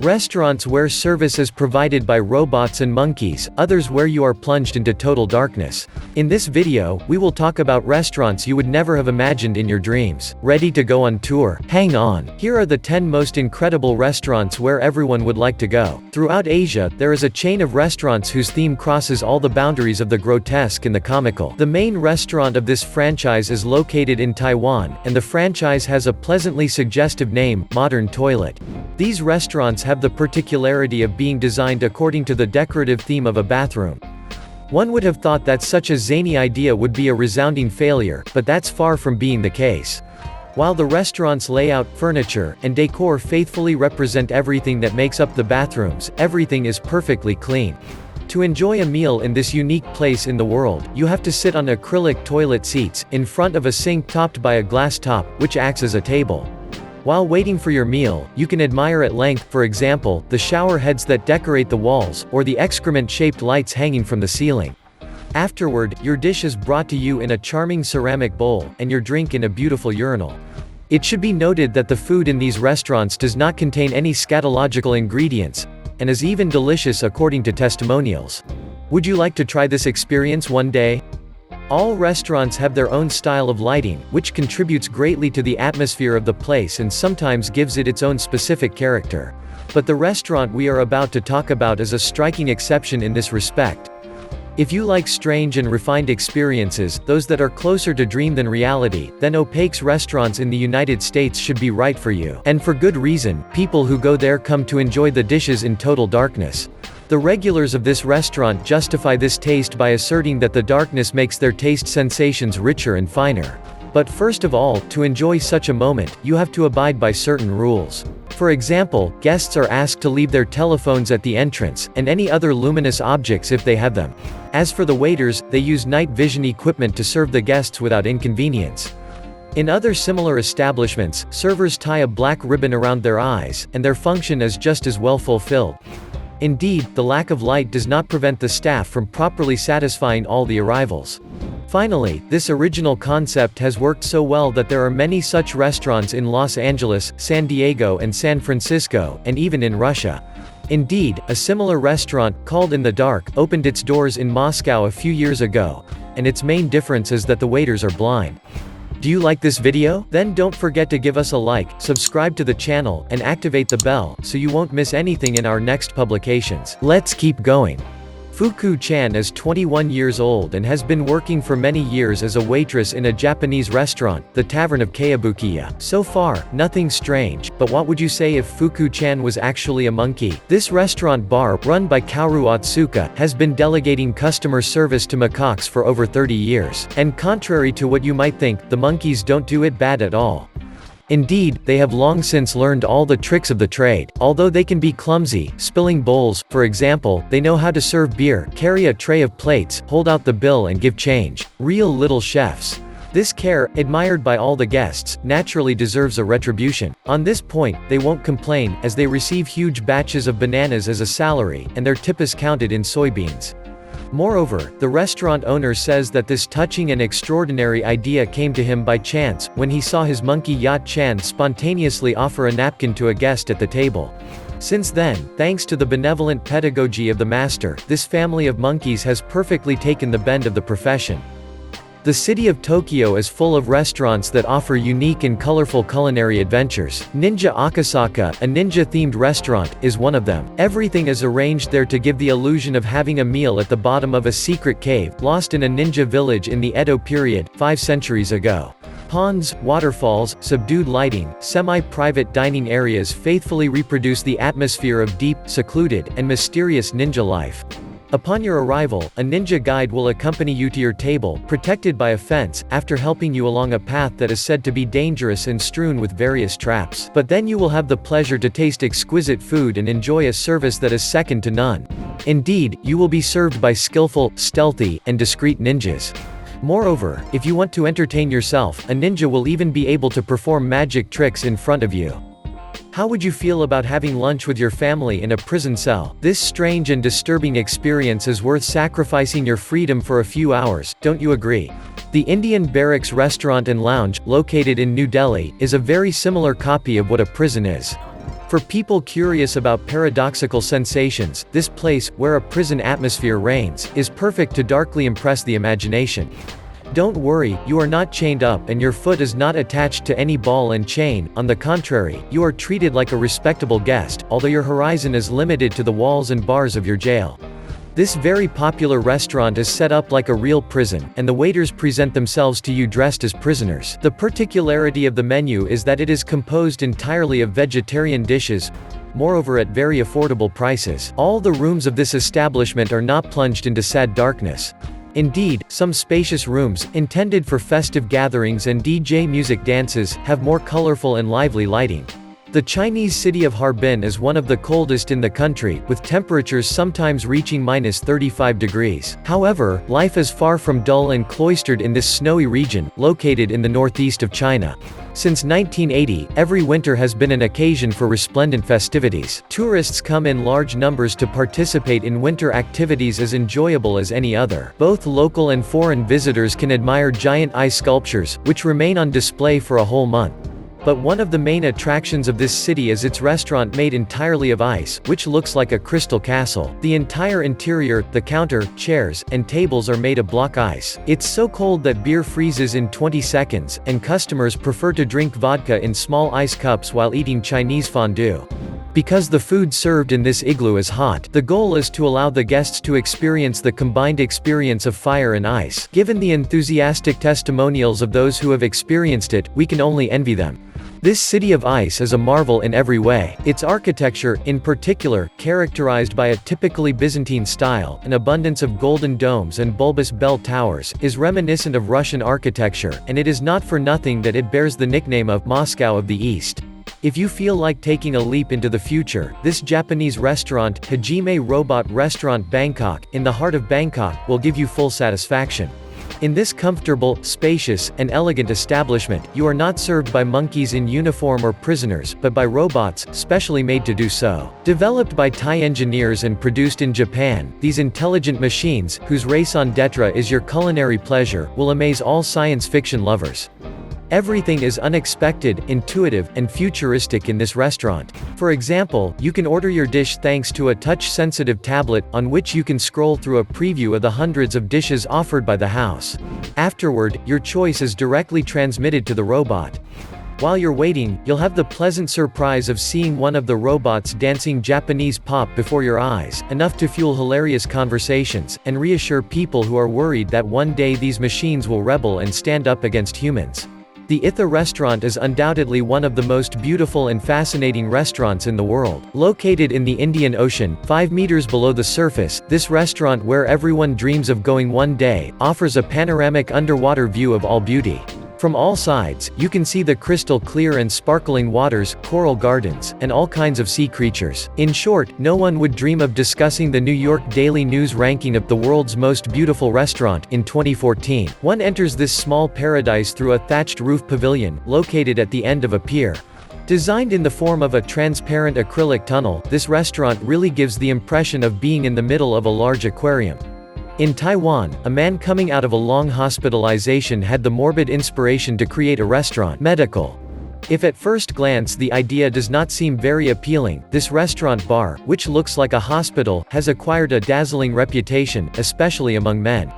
Restaurants where service is provided by robots and monkeys, others where you are plunged into total darkness. In this video, we will talk about restaurants you would never have imagined in your dreams. Ready to go on tour? Hang on. Here are the 10 most incredible restaurants where everyone would like to go. Throughout Asia, there is a chain of restaurants whose theme crosses all the boundaries of the grotesque and the comical. The main restaurant of this franchise is located in Taiwan, and the franchise has a pleasantly suggestive name, Modern Toilet. These restaurants have the particularity of being designed according to the decorative theme of a bathroom. One would have thought that such a zany idea would be a resounding failure, but that's far from being the case. While the restaurant's layout, furniture, and decor faithfully represent everything that makes up the bathrooms, everything is perfectly clean. To enjoy a meal in this unique place in the world, you have to sit on acrylic toilet seats, in front of a sink topped by a glass top, which acts as a table. While waiting for your meal, you can admire at length, for example, the shower heads that decorate the walls, or the excrement-shaped lights hanging from the ceiling. Afterward, your dish is brought to you in a charming ceramic bowl, and your drink in a beautiful urinal. It should be noted that the food in these restaurants does not contain any scatological ingredients, and is even delicious according to testimonials. Would you like to try this experience one day? All restaurants have their own style of lighting, which contributes greatly to the atmosphere of the place and sometimes gives it its own specific character. But the restaurant we are about to talk about is a striking exception in this respect. If you like strange and refined experiences, those that are closer to dream than reality, then Opaques restaurants in the United States should be right for you. And for good reason. People who go there come to enjoy the dishes in total darkness. The regulars of this restaurant justify this taste by asserting that the darkness makes their taste sensations richer and finer. But first of all, to enjoy such a moment, you have to abide by certain rules. For example, guests are asked to leave their telephones at the entrance, and any other luminous objects if they have them. As for the waiters, they use night vision equipment to serve the guests without inconvenience. In other similar establishments, servers tie a black ribbon around their eyes, and their function is just as well fulfilled. Indeed, the lack of light does not prevent the staff from properly satisfying all the arrivals. Finally, this original concept has worked so well that there are many such restaurants in Los Angeles, San Diego and San Francisco, and even in Russia. Indeed, a similar restaurant, called In the Dark, opened its doors in Moscow a few years ago, and its main difference is that the waiters are blind. Do you like this video? Then don't forget to give us a like, subscribe to the channel, and activate the bell, so you won't miss anything in our next publications. Let's keep going. Fuku-chan is 21 years old and has been working for many years as a waitress in a Japanese restaurant, the Tavern of Kayabukiya. So far, nothing strange, but what would you say if Fuku-chan was actually a monkey? This restaurant bar, run by Kaoru Otsuka, has been delegating customer service to macaques for over 30 years. And contrary to what you might think, the monkeys don't do it bad at all. Indeed, they have long since learned all the tricks of the trade. Although they can be clumsy, spilling bowls, for example, they know how to serve beer, carry a tray of plates, hold out the bill and give change. Real little chefs. This care, admired by all the guests, naturally deserves a retribution. On this point, they won't complain, as they receive huge batches of bananas as a salary, and their tip is counted in soybeans. Moreover, the restaurant owner says that this touching and extraordinary idea came to him by chance, when he saw his monkey Yacht-chan spontaneously offer a napkin to a guest at the table. Since then, thanks to the benevolent pedagogy of the master, this family of monkeys has perfectly taken the bend of the profession. The city of Tokyo is full of restaurants that offer unique and colorful culinary adventures. Ninja Akasaka, a ninja-themed restaurant, is one of them. Everything is arranged there to give the illusion of having a meal at the bottom of a secret cave, lost in a ninja village in the Edo period, 5 centuries ago. Ponds, waterfalls, subdued lighting, semi-private dining areas faithfully reproduce the atmosphere of deep, secluded, and mysterious ninja life. Upon your arrival, a ninja guide will accompany you to your table, protected by a fence, after helping you along a path that is said to be dangerous and strewn with various traps. But then you will have the pleasure to taste exquisite food and enjoy a service that is second to none. Indeed, you will be served by skillful, stealthy, and discreet ninjas. Moreover, if you want to entertain yourself, a ninja will even be able to perform magic tricks in front of you. How would you feel about having lunch with your family in a prison cell? This strange and disturbing experience is worth sacrificing your freedom for a few hours, don't you agree? The Indian Barracks restaurant and lounge, located in New Delhi, is a very similar copy of what a prison is. For people curious about paradoxical sensations, this place, where a prison atmosphere reigns, is perfect to darkly impress the imagination. Don't worry, you are not chained up and your foot is not attached to any ball and chain. On the contrary, you are treated like a respectable guest, although your horizon is limited to the walls and bars of your jail. This very popular restaurant is set up like a real prison, and the waiters present themselves to you dressed as prisoners. The particularity of the menu is that it is composed entirely of vegetarian dishes, moreover at very affordable prices. All the rooms of this establishment are not plunged into sad darkness. Indeed, some spacious rooms, intended for festive gatherings and DJ music dances, have more colorful and lively lighting. The Chinese city of Harbin is one of the coldest in the country, with temperatures sometimes reaching -35 degrees. However, life is far from dull and cloistered in this snowy region, located in the northeast of China. Since 1980, every winter has been an occasion for resplendent festivities. Tourists come in large numbers to participate in winter activities as enjoyable as any other. Both local and foreign visitors can admire giant ice sculptures, which remain on display for a whole month. But one of the main attractions of this city is its restaurant made entirely of ice, which looks like a crystal castle. The entire interior, the counter, chairs, and tables are made of block ice. It's so cold that beer freezes in 20 seconds, and customers prefer to drink vodka in small ice cups while eating Chinese fondue. Because the food served in this igloo is hot, the goal is to allow the guests to experience the combined experience of fire and ice. Given the enthusiastic testimonials of those who have experienced it, we can only envy them. This city of ice is a marvel in every way. Its architecture, in particular, characterized by a typically Byzantine style, an abundance of golden domes and bulbous bell towers, is reminiscent of Russian architecture, and it is not for nothing that it bears the nickname of Moscow of the East. If you feel like taking a leap into the future, this Japanese restaurant, Hajime Robot Restaurant Bangkok, in the heart of Bangkok, will give you full satisfaction. In this comfortable, spacious, and elegant establishment, you are not served by monkeys in uniform or prisoners, but by robots, specially made to do so. Developed by Thai engineers and produced in Japan, these intelligent machines, whose raison d'etre is your culinary pleasure, will amaze all science fiction lovers. Everything is unexpected, intuitive, and futuristic in this restaurant. For example, you can order your dish thanks to a touch-sensitive tablet, on which you can scroll through a preview of the hundreds of dishes offered by the house. Afterward, your choice is directly transmitted to the robot. While you're waiting, you'll have the pleasant surprise of seeing one of the robots dancing Japanese pop before your eyes, enough to fuel hilarious conversations, and reassure people who are worried that one day these machines will rebel and stand up against humans. The Itha Restaurant is undoubtedly one of the most beautiful and fascinating restaurants in the world. Located in the Indian Ocean, 5 meters below the surface, this restaurant, where everyone dreams of going one day, offers a panoramic underwater view of all beauty. From all sides, you can see the crystal clear and sparkling waters, coral gardens, and all kinds of sea creatures. In short, no one would dream of discussing the New York Daily News ranking of the world's most beautiful restaurant in 2014. One enters this small paradise through a thatched roof pavilion, located at the end of a pier. Designed in the form of a transparent acrylic tunnel, this restaurant really gives the impression of being in the middle of a large aquarium. In Taiwan, a man coming out of a long hospitalization had the morbid inspiration to create a restaurant medical. If at first glance the idea does not seem very appealing, this restaurant bar, which looks like a hospital, has acquired a dazzling reputation, especially among men.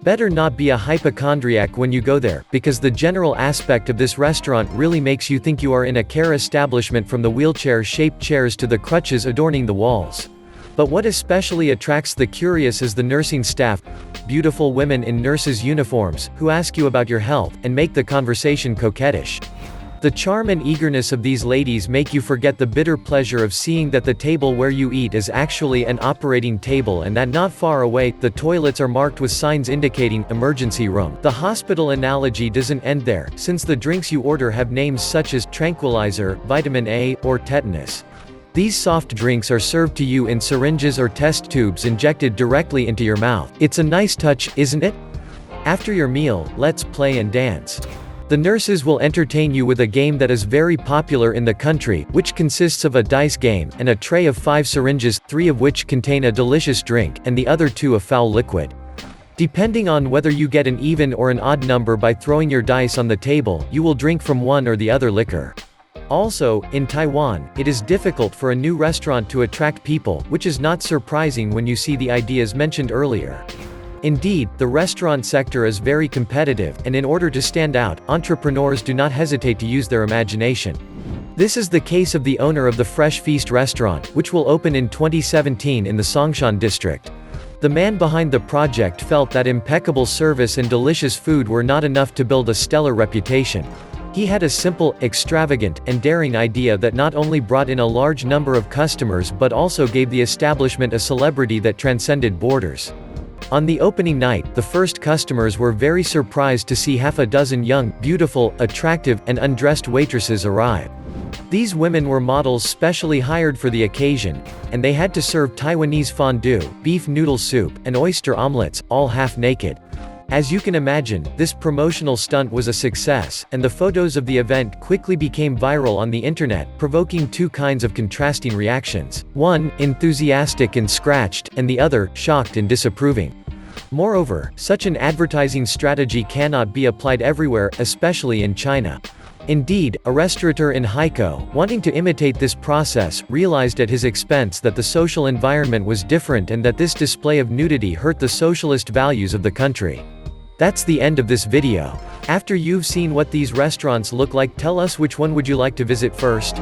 Better not be a hypochondriac when you go there, because the general aspect of this restaurant really makes you think you are in a care establishment, from the wheelchair-shaped chairs to the crutches adorning the walls. But what especially attracts the curious is the nursing staff, beautiful women in nurses' uniforms, who ask you about your health, and make the conversation coquettish. The charm and eagerness of these ladies make you forget the bitter pleasure of seeing that the table where you eat is actually an operating table, and that not far away, the toilets are marked with signs indicating emergency room. The hospital analogy doesn't end there, since the drinks you order have names such as tranquilizer, vitamin A, or tetanus. These soft drinks are served to you in syringes or test tubes injected directly into your mouth. It's a nice touch, isn't it? After your meal, let's play and dance. The nurses will entertain you with a game that is very popular in the country, which consists of a dice game, and a tray of 5 syringes, 3 of which contain a delicious drink, and the other 2 a foul liquid. Depending on whether you get an even or an odd number by throwing your dice on the table, you will drink from one or the other liquor. Also, in Taiwan, it is difficult for a new restaurant to attract people, which is not surprising when you see the ideas mentioned earlier. Indeed, the restaurant sector is very competitive, and in order to stand out, entrepreneurs do not hesitate to use their imagination. This is the case of the owner of the Fresh Feast restaurant, which will open in 2017 in the Songshan district. The man behind the project felt that impeccable service and delicious food were not enough to build a stellar reputation. He had a simple, extravagant, and daring idea that not only brought in a large number of customers but also gave the establishment a celebrity that transcended borders. On the opening night, the first customers were very surprised to see half a dozen young, beautiful, attractive, and undressed waitresses arrive. These women were models specially hired for the occasion, and they had to serve Taiwanese fondue, beef noodle soup, and oyster omelets, all half naked. As you can imagine, this promotional stunt was a success, and the photos of the event quickly became viral on the internet, provoking two kinds of contrasting reactions. One, enthusiastic and scratched, and the other, shocked and disapproving. Moreover, such an advertising strategy cannot be applied everywhere, especially in China. Indeed, a restaurateur in Haikou, wanting to imitate this process, realized at his expense that the social environment was different and that this display of nudity hurt the socialist values of the country. That's the end of this video. After you've seen what these restaurants look like, tell us which one would you like to visit first?